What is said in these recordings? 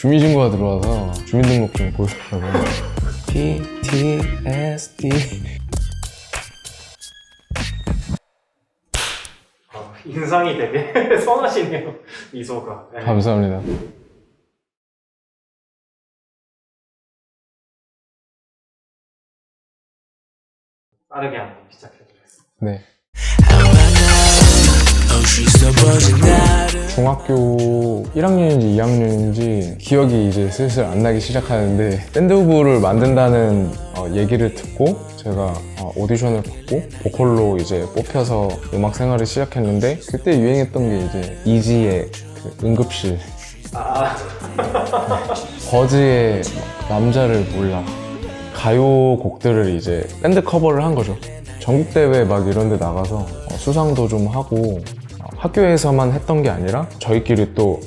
주민신고가 들어와서 주민등록증 보여주라고. PTSD. 인상이 되게 선하시네요, 미소가. 네. 감사합니다. 빠르게 한번 시작해보겠습니다. 네. 중학교 1학년인지 2학년인지 기억이 이제 슬슬 안 나기 시작하는데 밴드부를 만든다는 얘기를 듣고 제가 오디션을 받고 보컬로 이제 뽑혀서 음악 생활을 시작했는데 그때 유행했던 게 이제 이지의 그 응급실, 버즈의 남자를 몰라, 가요 곡들을 이제 밴드 커버를 한 거죠. 전국대회 막 이런 데 나가서 수상도 좀 하고 학교에서만 했던 게 아니라 저희끼리 또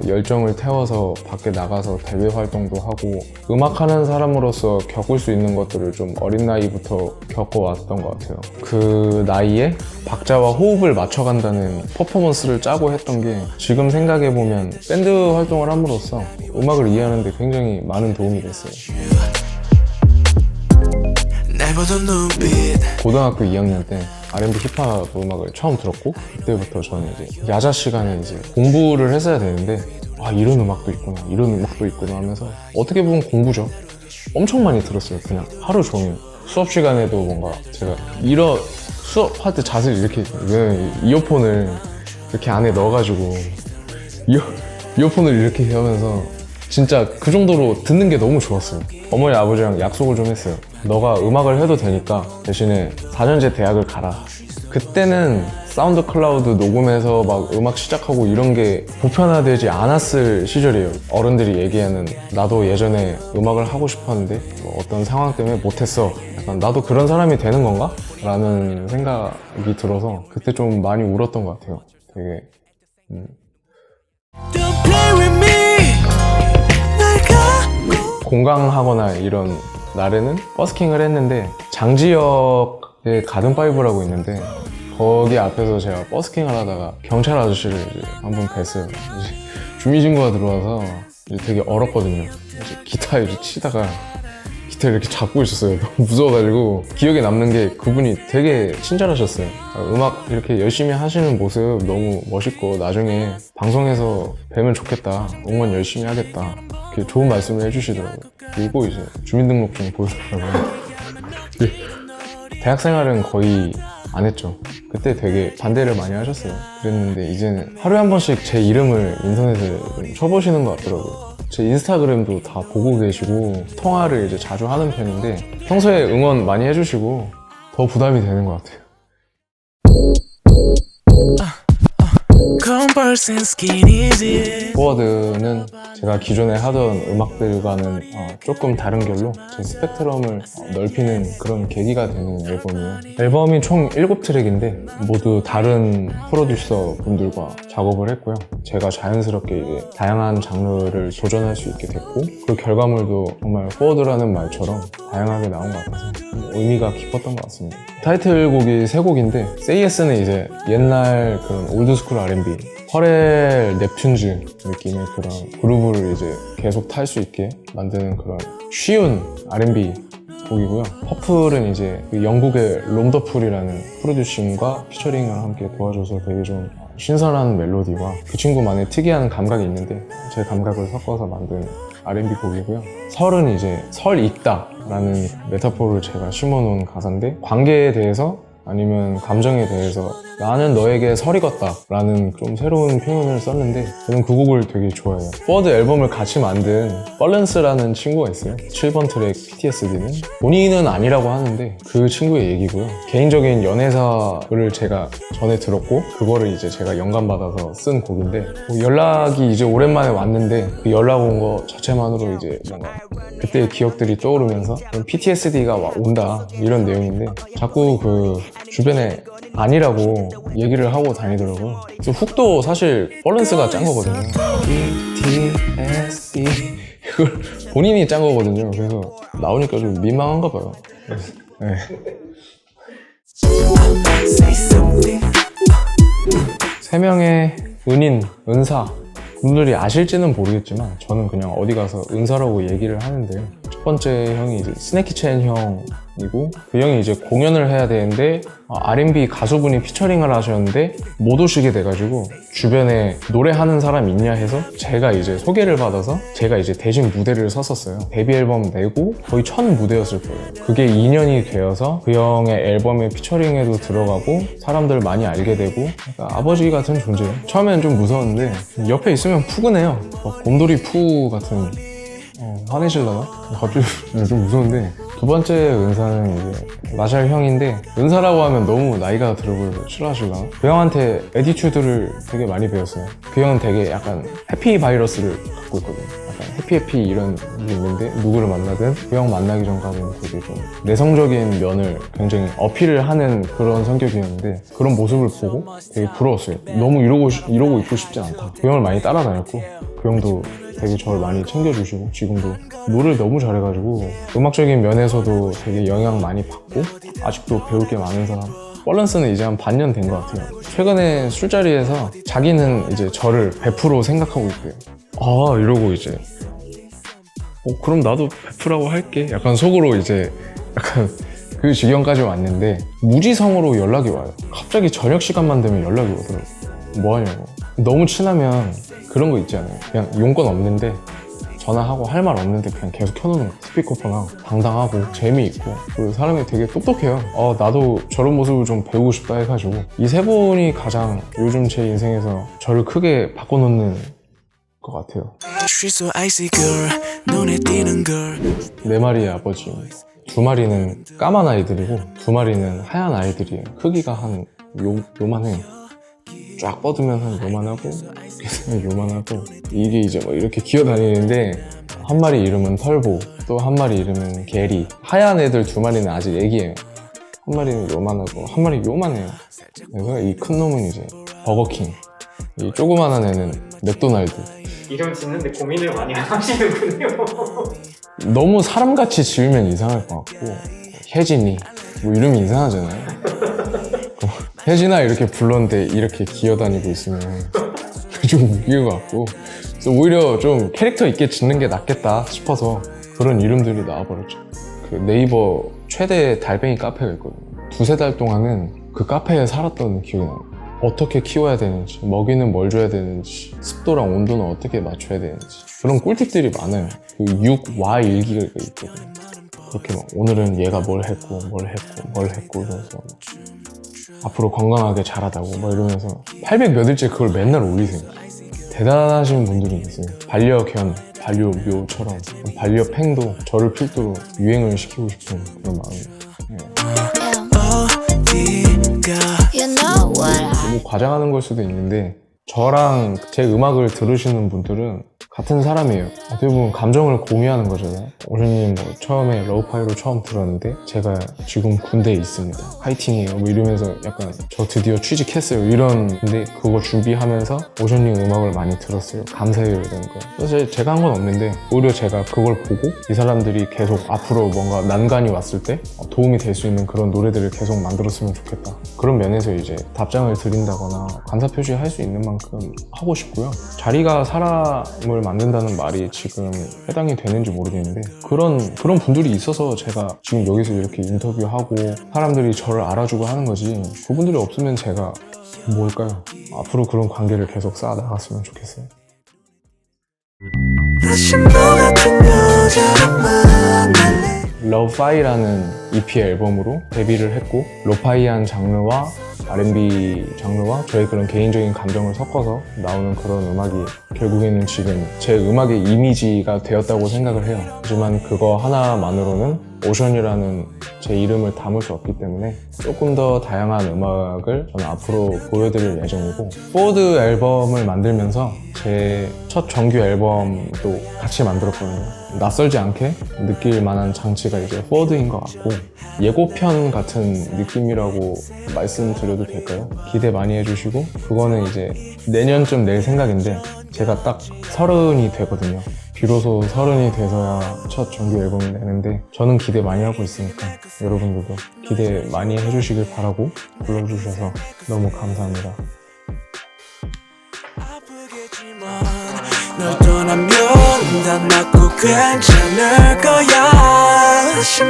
열정을 태워서 밖에 나가서 대외 활동도 하고 음악하는 사람으로서 겪을 수 있는 것들을 좀 어린 나이부터 겪어왔던 것 같아요. 그 나이에 박자와 호흡을 맞춰간다는 퍼포먼스를 짜고 했던 게 지금 생각해보면 밴드 활동을 함으로써 음악을 이해하는 데 굉장히 많은 도움이 됐어요. 고등학교 2학년 때 R&B 힙합 음악을 처음 들었고 그때부터 저는 이제 야자 시간에 이제 공부를 했어야 되는데 이런 음악도 있구나, 이런 음악도 있구나 하면서 어떻게 보면 공부죠. 엄청 많이 들었어요. 그냥 하루 종일 수업 시간에도 뭔가 제가 수업할 때 자세를 이렇게 이어폰을 이렇게 안에 넣어가지고 이어폰을 이렇게 하면서 진짜 그 정도로 듣는 게 너무 좋았어요. 어머니 아버지랑 약속을 좀 했어요. 너가 음악을 해도 되니까 대신에 4년제 대학을 가라. 그때는 사운드 클라우드 녹음해서 막 음악 시작하고 이런 게 보편화되지 않았을 시절이에요. 어른들이 얘기하는 나도 예전에 음악을 하고 싶었는데 어떤 상황 때문에 못했어. 약간 나도 그런 사람이 되는 건가? 라는 생각이 들어서 그때 좀 많이 울었던 것 같아요. 되게 공강하거나 이런 날에는 버스킹을 했는데 장지역에 가든파이브라고 있는데 거기 앞에서 제가 버스킹을 하다가 경찰 아저씨를 이제 한번 뵀어요. 이제 주민신고가 들어와서 이제 되게 얼었거든요. 이제 기타 이렇게 치다가 기타를 이렇게 잡고 있었어요. 너무 무서워가지고 기억에 남는 게 그분이 되게 친절하셨어요. 음악 이렇게 열심히 하시는 모습 너무 멋있고 나중에 방송에서 뵈면 좋겠다, 응원 열심히 하겠다, 이렇게 좋은 말씀을 해주시더라고요. 그리고 이제 주민등록증 보여주더라고요. 대학 생활은 거의 안 했죠. 그때 되게 반대를 많이 하셨어요. 그랬는데 이제는 하루에 한 번씩 제 이름을 인터넷에 좀 쳐보시는 것 같더라고요. 제 인스타그램도 다 보고 계시고 통화를 이제 자주 하는 편인데 평소에 응원 많이 해주시고 더 부담이 되는 것 같아요. 포워드는 제가 기존에 하던 음악들과는 조금 다른 결로 제 스펙트럼을 넓히는 그런 계기가 되는 앨범이에요. 앨범이 총 7트랙인데 모두 다른 프로듀서 분들과 작업을 했고요. 제가 자연스럽게 이제 다양한 장르를 도전할 수 있게 됐고 그 결과물도 정말 포워드라는 말처럼 다양하게 나온 것 같아서 의미가 깊었던 것 같습니다. 타이틀곡이 3곡인데 Say Yes는 이제 옛날 그런 올드스쿨 R&B, 퍼렐, 넵튠즈 느낌의 그런 그루브를 이제 계속 탈 수 있게 만드는 그런 쉬운 R&B 곡이고요. 퍼플은 이제 그 영국의 롬더풀이라는 프로듀싱과 피처링을 함께 도와줘서 되게 좀 신선한 멜로디와 그 친구만의 특이한 감각이 있는데 제 감각을 섞어서 만든 R&B 곡이고요. 설은 이제 설 익다 라는 메타포를 제가 심어놓은 가사인데 관계에 대해서 아니면 감정에 대해서 나는 너에게 설익었다 라는 좀 새로운 표현을 썼는데 저는 그 곡을 되게 좋아해요. 포워드 앨범을 같이 만든 펄런스라는 친구가 있어요. 7번 트랙 PTSD는 본인은 아니라고 하는데 그 친구의 얘기고요. 개인적인 연애사를 제가 전에 들었고 그거를 이제 제가 영감받아서 쓴 곡인데 연락이 이제 오랜만에 왔는데 그 연락 온 거 자체만으로 이제 뭔가 그때의 기억들이 떠오르면서 PTSD가 온다 이런 내용인데 자꾸 그 주변에 아니라고 얘기를 하고 다니더라고요. 그래서 훅도 사실 밸런스가 짠 거거든요. PTSD 이걸 본인이 짠 거거든요. 그래서 나오니까 좀 민망한가 봐요. 네. 세 명의 은인, 은사 분들이 아실지는 모르겠지만 저는 그냥 어디 가서 은사라고 얘기를 하는데요. 첫 번째 형이 이제 스네키첸 형이고 그 형이 이제 공연을 해야 되는데 R&B 가수분이 피처링을 하셨는데 못 오시게 돼가지고 주변에 노래하는 사람 있냐 해서 제가 이제 소개를 받아서 제가 이제 대신 무대를 섰었어요. 데뷔 앨범 내고 거의 첫 무대였을 거예요. 그게 2년이 되어서 그 형의 앨범에 피처링에도 들어가고 사람들 많이 알게 되고 그러니까 아버지 같은 존재예요. 처음에는 좀 무서웠는데 옆에 있으면 푸근해요. 곰돌이 푸 같은 화내실라나? 갑자기 좀 무서운데 두 번째 은사는 이제 마샬 형인데 은사라고 하면 너무 나이가 들어 보여서 싫어하실라나? 그 형한테 애티튜드를 되게 많이 배웠어요. 그 형은 되게 약간 해피 바이러스를 갖고 있거든요. 약간 해피 이런 게 있는데 누구를 만나든 그 형 만나기 전까지는 되게 좀 내성적인 면을 굉장히 어필을 하는 그런 성격이었는데 그런 모습을 보고 되게 부러웠어요. 너무 이러고 있고 싶지 않다. 그 형을 많이 따라다녔고 그 형도 되게 저를 많이 챙겨주시고 지금도 노래를 너무 잘해가지고 음악적인 면에서도 되게 영향 많이 받고 아직도 배울 게 많은 사람. 벌런스는 이제 한 반년 된 것 같아요. 최근에 술자리에서 자기는 이제 저를 100% 생각하고 있대요. 이러고 이제 그럼 나도 100%라고 할게. 약간 속으로 이제 약간 그 지경까지 왔는데 무지성으로 연락이 와요. 갑자기 저녁 시간만 되면 연락이 오더라고요. 뭐 하냐고. 너무 친하면 그런 거 있지 않아요? 그냥 용건 없는데 전화하고 할 말 없는데 그냥 계속 켜놓는 거. 스피커폰하고 당당하고 재미있고 그 사람이 되게 똑똑해요. 나도 저런 모습을 좀 배우고 싶다 해가지고 이 세 분이 가장 요즘 제 인생에서 저를 크게 바꿔놓는 것 같아요. 네 마리의 아버지입니다. 두 마리는 까만 아이들이고 두 마리는 하얀 아이들이에요. 크기가 한 요만해요. 쫙 뻗으면 한 요만하고 요만하고 이게 이제 뭐 이렇게 기어다니는데 한 마리 이름은 털보 또 한 마리 이름은 게리. 하얀 애들 두 마리는 아직 애기예요. 한 마리는 요만하고 한 마리 요만해요. 그래서 이 큰 놈은 이제 버거킹, 이 조그만한 애는 맥도날드. 이름 짓는데 고민을 많이 하시는군요. 너무 사람같이 지으면 이상할 것 같고 혜진이 뭐 이름이 이상하잖아요. 혜진아 이렇게 불렀는데 이렇게 기어다니고 있으면 좀 웃길 것 같고 그래서 오히려 좀 캐릭터 있게 짓는 게 낫겠다 싶어서 그런 이름들이 나와버렸죠. 그 네이버 최대 달팽이 카페가 있거든요. 두세 달 동안은 그 카페에 살았던 기억이 나요. 어떻게 키워야 되는지, 먹이는 뭘 줘야 되는지, 습도랑 온도는 어떻게 맞춰야 되는지 그런 꿀팁들이 많아요. 그 6와 일기가 있거든요. 그렇게 막 오늘은 얘가 뭘 했고 이러면서 앞으로 건강하게 자라다고 막 이러면서 800 몇일째 그걸 맨날 올리세요. 대단하신 분들이 있어요. 반려견, 반려묘처럼 반려팽도 저를 필두로 유행을 시키고 싶은 그런 마음이에요. 너무 과장하는 걸 수도 있는데 저랑 제 음악을 들으시는 분들은 같은 사람이에요. 어떻게 보면 감정을 공유하는 거잖아요. 오션님 뭐 처음에 러브파이로 처음 들었는데 제가 지금 군대에 있습니다. 파이팅해요. 뭐 이러면서 약간 저 드디어 취직했어요. 이런 근데 그거 준비하면서 오션님 음악을 많이 들었어요. 감사해요 이런 거. 사실 제가 한 건 없는데 오히려 제가 그걸 보고 이 사람들이 계속 앞으로 뭔가 난관이 왔을 때 도움이 될 수 있는 그런 노래들을 계속 만들었으면 좋겠다. 그런 면에서 이제 답장을 드린다거나 감사 표시할 수 있는 만큼 하고 싶고요. 자리가 사람을 만든다는 말이 지금 해당이 되는지 모르겠는데 그런 분들이 있어서 제가 지금 여기서 이렇게 인터뷰하고 사람들이 저를 알아주고 하는 거지 그분들이 없으면 제가 뭘까요? 앞으로 그런 관계를 계속 쌓아나갔으면 좋겠어요. 러브파이라는 EP 앨범으로 데뷔를 했고 로파이한 장르와 R&B 장르와 저의 그런 개인적인 감정을 섞어서 나오는 그런 음악이 결국에는 지금 제 음악의 이미지가 되었다고 생각을 해요. 하지만 그거 하나만으로는 오션이라는 제 이름을 담을 수 없기 때문에 조금 더 다양한 음악을 저는 앞으로 보여드릴 예정이고 포워드 앨범을 만들면서 제 첫 정규 앨범도 같이 만들었거든요. 낯설지 않게 느낄 만한 장치가 이제 포워드인 것 같고 예고편 같은 느낌이라고 말씀드려도 될까요? 기대 많이 해주시고 그거는 이제 내년쯤 낼 생각인데 제가 딱 30이 되거든요. 비로소 30이 돼서야 첫 정규 앨범을 내는데 저는 기대 많이 하고 있으니까 여러분들도 기대 많이 해주시길 바라고 불러주셔서 너무 감사합니다. 널 떠나면 다 낫고 괜찮을 거야 다시